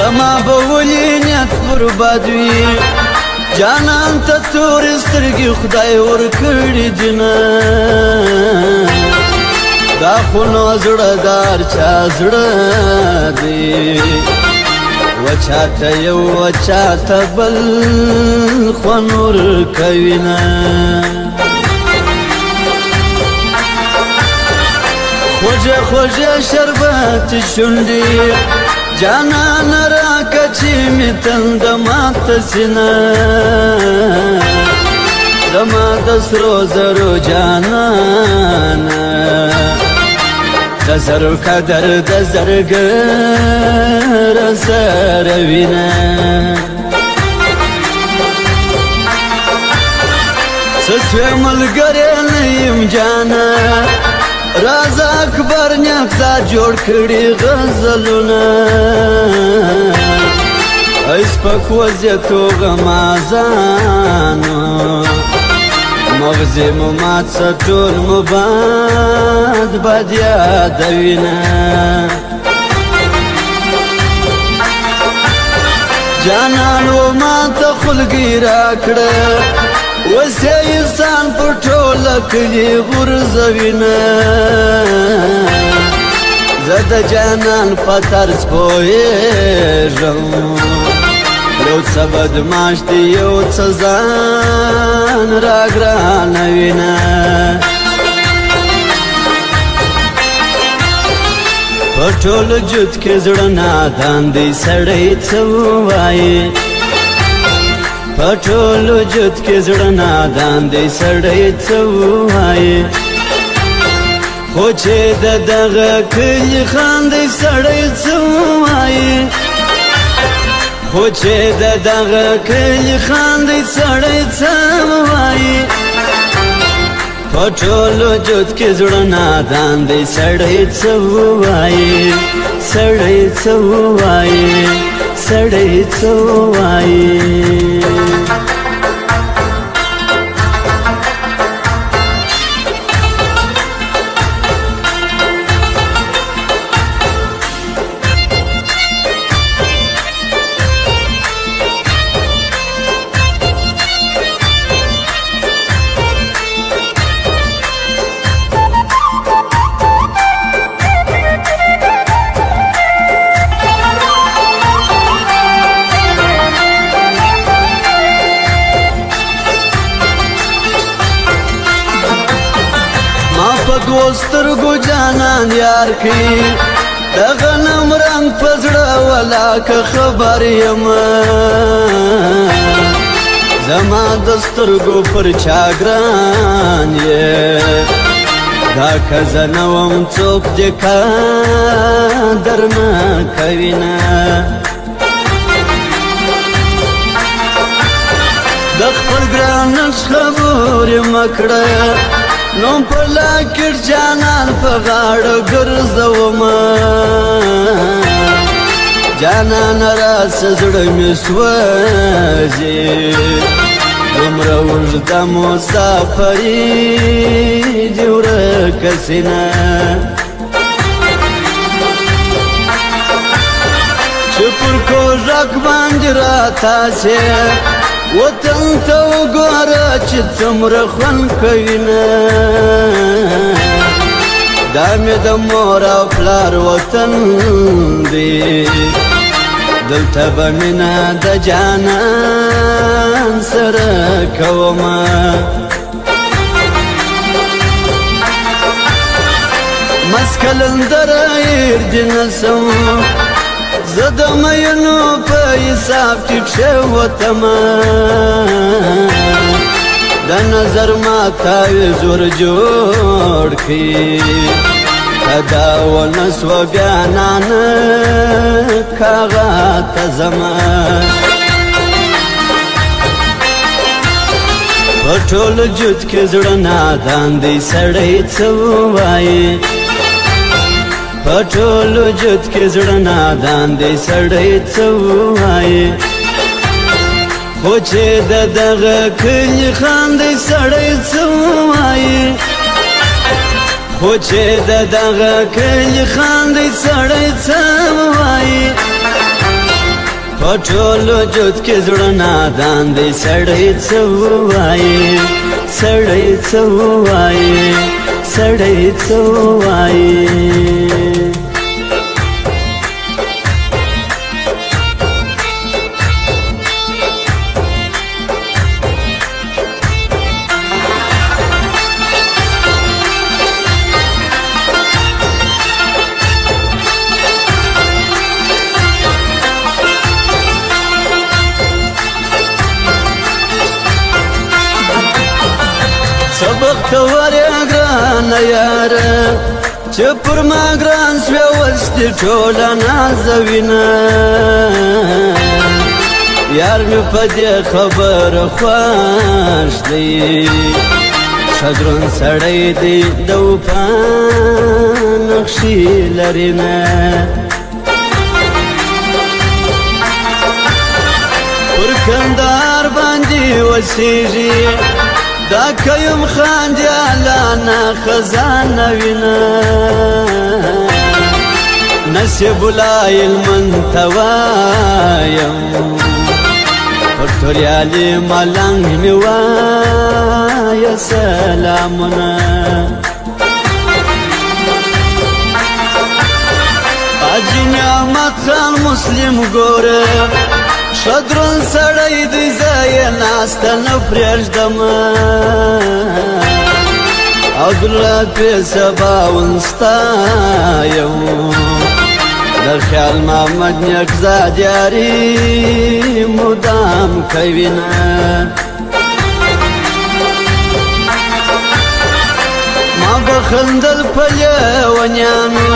زما به ولې نیت برباد وي جانان ته تورې سترګې خدای ورکړي دینه دا خو نو زړه دار چا زړه دی وچاته یو وچاته بل خوند ورکوینه خوږه خوږه شربت شونډې جانان راکه چې مې تند ماته سینه زما د سرو زرو جانانه د زرو قدر د زرګر سره وینه څه سوی ملګری نه یم جانه راز اکبر نیفتا جوړ کړي غزلونه ایس پک وزیتو غمازانو مغزی مو مات سټول مو باد یادوینه جانانو ما ته خلګي راکړه وسه انسان پر ټوله کلي غورځوینه زه د جانان په طرز پوهېږم یو څه بدماش دی یو څه ځان راګرانوینه په ټول جود کې زړه نادان دی سړی څه ووایي په ټول وجود کې زړه نادان دی سړی څه ووایي خو چې د دغه کلي خاندي سړی څه ووایي خو چې د دغه کلي خاندي سړی څه ووایي په ټول وجود کې زړه نادان دی سړی څه ووایي سړی څه ووایي سړی څه ووایي دوسترګو جانان یار کی د غنم رنگ پزړه ولاک خبر یم زما دسترګو پر چاګران یې دا کزنوم څوک دې قدر نه کوینه د خپل ګران خبرې مکړه نو په لاکر جانان په غاړه ګرځومه جانان راس زړه مې سوځي دومره اوږده مسافري دې ورکه سینه چې پر کوږک باندې راتاسې وطن ته وګوره چې څومره خوند کوینه دا مې د مور او پلار وطن دی دلته به مینه د جانان سره کومه مسکلندره ایردي نسم زه د مینو په حساب ټیټ شوتمه نظر ما تعویز ور جوړ کړي کدا ونسو بیا نانک هغه ته ځمه په ټول وجود کې زړه نادان دی سړی څه ووایي په ټول وجود کې زړه نادان دی سړی څه ووایي خو چې د دغه کلي خاندي سړی څه ووایي خو چې د دغه کلي خاندي سړی څه ووایي په ټول وجود کې زړه نادان دی سړی څه ووایي سړی څه ووایي سړی څه ووایي سبق ته وریا ګرانه یاره چې پر ما ګران سوې اوس دې ټوله نازوینه یار مې په دې خبره خوښ دی ښه دروند سړی دی د وفا نقشې لري نه پر کندهار باندې اوسېږي دا کيم خاندي الانا خزانه وینا نسيب لا المنتوايم پرتوريالي ملنګ میوا يا سلامنا اجي نعمت خان مسلم ګوره شدرون سړی دی زای ناسته نه پرېږدم عبدالله پې سبا ونستایم در خیال محمد نیکزاد یاري مدام کوینه ما بخندل په لیونیانو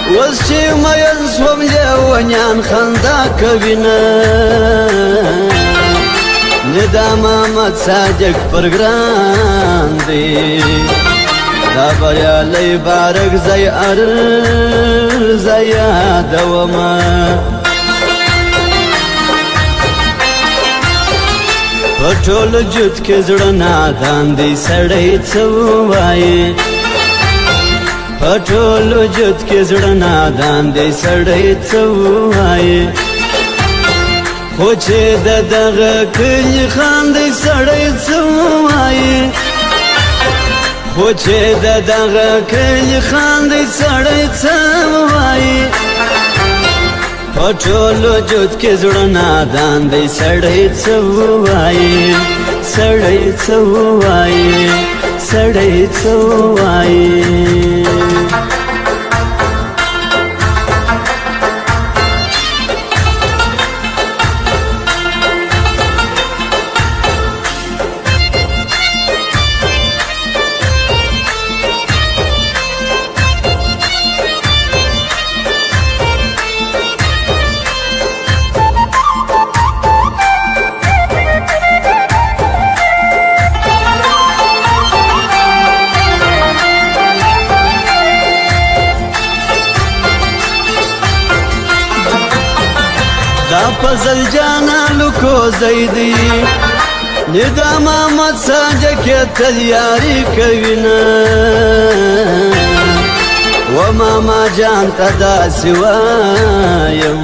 اوس چې مین سوم لیونیان خندا کوینه ندا محمد صادق پر ګران دی دا بریالی بارک زی عرض یادومه په ټول وجود کې زړه نادان دی سړی څه ووایي په ټول وجود کې زړه نادان دی سړی څه ووایي خو چې د دغه کلي خاندي سړی څه ووایي خو چې د دغه کلي خاندي سړی څه ووایي په ټول وجود کې زړه نادان دی سړی څه ووایي سړی څه ووایي سړی څه ووایي دا پزل جانا لکو زیدی ندا محمد صادق تلیاری کوینا و ماما جان تدا سوایم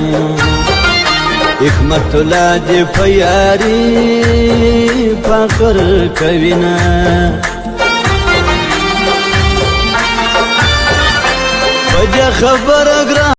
حکمت الله دی پیاری فخر کوینا وجه خبر اگران